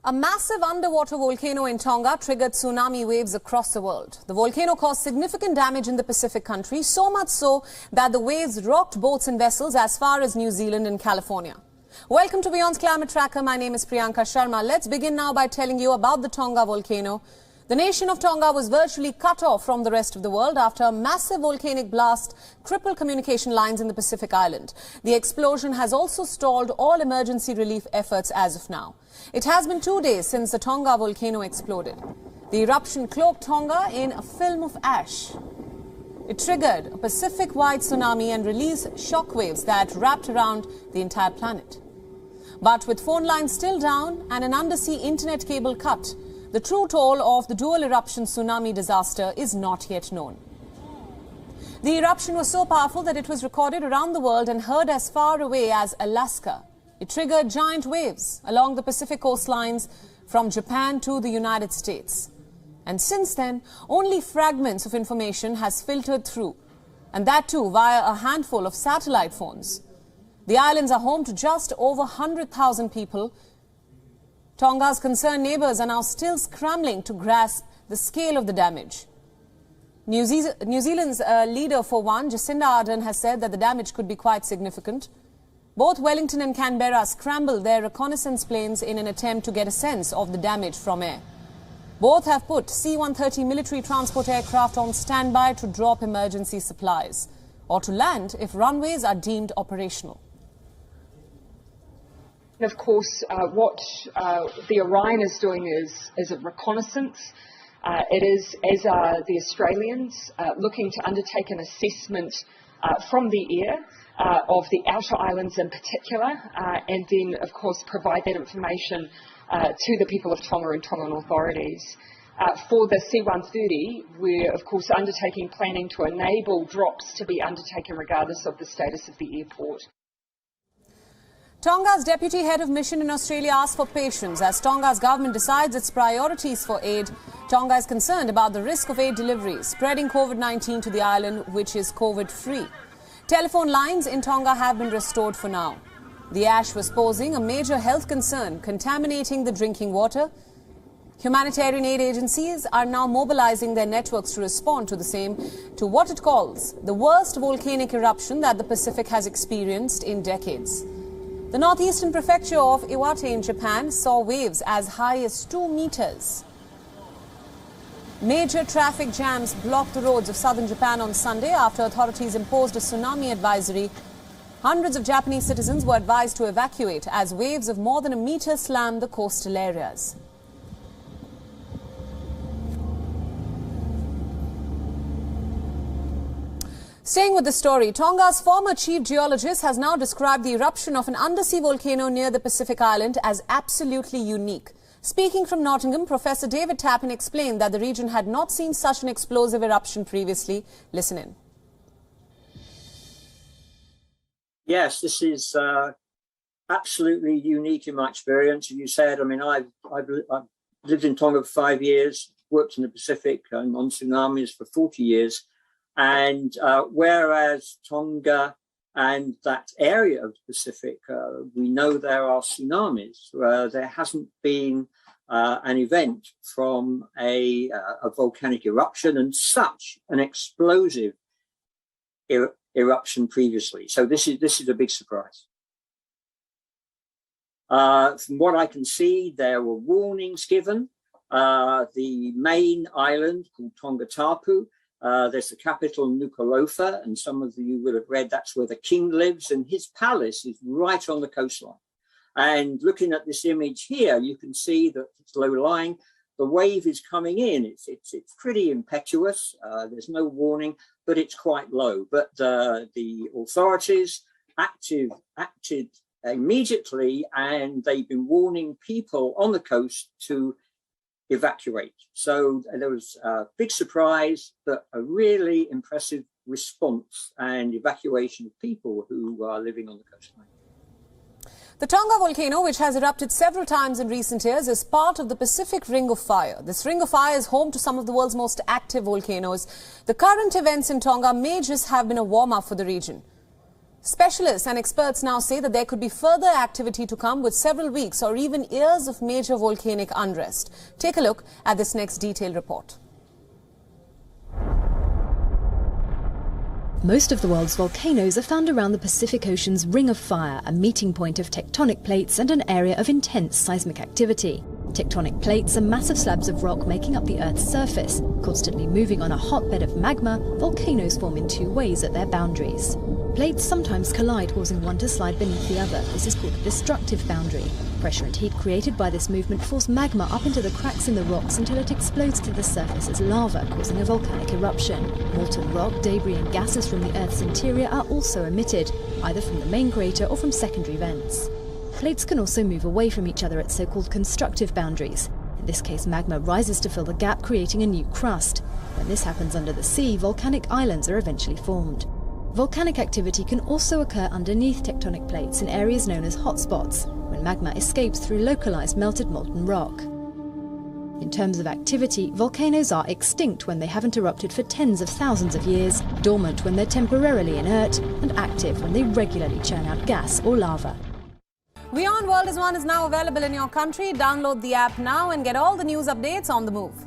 A massive underwater volcano in Tonga triggered tsunami waves across the world. The volcano caused significant damage in the Pacific country, so much so that the waves rocked boats and vessels as far as New Zealand and California. Welcome to Beyond's Climate Tracker. My name is Priyanka Sharma. Let's begin now by telling you about the Tonga volcano. The nation of Tonga was virtually cut off from the rest of the world after a massive volcanic blast crippled communication lines in the Pacific island. The explosion has also stalled all emergency relief efforts as of now. It has been 2 days since the Tonga volcano exploded. The eruption cloaked Tonga in a film of ash. It triggered a Pacific-wide tsunami and released shockwaves that wrapped around the entire planet. But with phone lines still down and an undersea internet cable cut, the true toll of the dual eruption tsunami disaster is not yet known. The eruption was so powerful that it was recorded around the world and heard as far away as Alaska. It triggered giant waves along the Pacific coastlines from Japan to the United States. And since then, only fragments of information has filtered through, and that too via a handful of satellite phones. The islands are home to just over 100,000 people. Tonga's concerned neighbours are now still scrambling to grasp the scale of the damage. New Zealand's leader for one, Jacinda Ardern, has said that the damage could be quite significant. Both Wellington and Canberra scrambled their reconnaissance planes in an attempt to get a sense of the damage from air. Both have put C-130 military transport aircraft on standby to drop emergency supplies or to land if runways are deemed operational. Of course, what the Orion is doing is a reconnaissance. It is, as are the Australians, looking to undertake an assessment from the air of the outer islands in particular, and then, of course, provide that information to the people of Tonga and Tongan authorities. For the C-130, we're, of course, undertaking planning to enable drops to be undertaken regardless of the status of the airport. Tonga's deputy head of mission in Australia asked for patience as Tonga's government decides its priorities for aid. Tonga is concerned about the risk of aid deliveries spreading COVID-19 to the island, which is COVID-free. Telephone lines in Tonga have been restored for now. The ash was posing a major health concern, contaminating the drinking water. Humanitarian aid agencies are now mobilizing their networks to respond to the same, to what it calls the worst volcanic eruption that the Pacific has experienced in decades. The northeastern prefecture of Iwate in Japan saw waves as high as 2 meters. Major traffic jams blocked the roads of southern Japan on Sunday after authorities imposed a tsunami advisory. Hundreds of Japanese citizens were advised to evacuate as waves of more than a meter slammed the coastal areas. Staying with the story, Tonga's former chief geologist has now described the eruption of an undersea volcano near the Pacific island as absolutely unique. Speaking from Nottingham, Professor David Tappan explained that the region had not seen such an explosive eruption previously. Listen in. Yes, this is absolutely unique in my experience. As you said, I mean, I've lived in Tonga for 5 years, worked in the Pacific and on tsunamis for 40 years. And whereas Tonga and that area of the Pacific, we know there are tsunamis, there hasn't been an event from a volcanic eruption and such an explosive eruption previously. So this is a big surprise. From what I can see, there were warnings given. The main island called Tonga Tapu, there's the capital, Nuku'alofa, and some of you will have read that's where the king lives, and his palace is right on the coastline. And looking at this image here, you can see that it's low-lying. The wave is coming in. It's pretty impetuous. There's no warning, but it's quite low. But the authorities acted immediately, and they've been warning people on the coast to evacuate. So there was a big surprise, but a really impressive response and evacuation of people who are living on the coastline. The Tonga volcano, which has erupted several times in recent years, is part of the Pacific Ring of Fire. This Ring of Fire is home to some of the world's most active volcanoes. The current events in Tonga may just have been a warm-up for the region. Specialists and experts now say that there could be further activity to come with several weeks or even years of major volcanic unrest. Take a look at this next detailed report. Most of the world's volcanoes are found around the Pacific Ocean's Ring of Fire, a meeting point of tectonic plates and an area of intense seismic activity. Tectonic plates are massive slabs of rock making up the Earth's surface. Constantly moving on a hotbed of magma, volcanoes form in two ways at their boundaries. Plates sometimes collide, causing one to slide beneath the other. This is called a destructive boundary. Pressure and heat created by this movement force magma up into the cracks in the rocks until it explodes to the surface as lava, causing a volcanic eruption. Molten rock, debris and gases from the Earth's interior are also emitted, either from the main crater or from secondary vents. Plates can also move away from each other at so-called constructive boundaries. In this case, magma rises to fill the gap, creating a new crust. When this happens under the sea, volcanic islands are eventually formed. Volcanic activity can also occur underneath tectonic plates in areas known as hotspots, when magma escapes through localized melted molten rock. In terms of activity, volcanoes are extinct when they haven't erupted for tens of thousands of years, dormant when they're temporarily inert, and active when they regularly churn out gas or lava. WION World is One is now available in your country. Download the app now and get all the news updates on the move.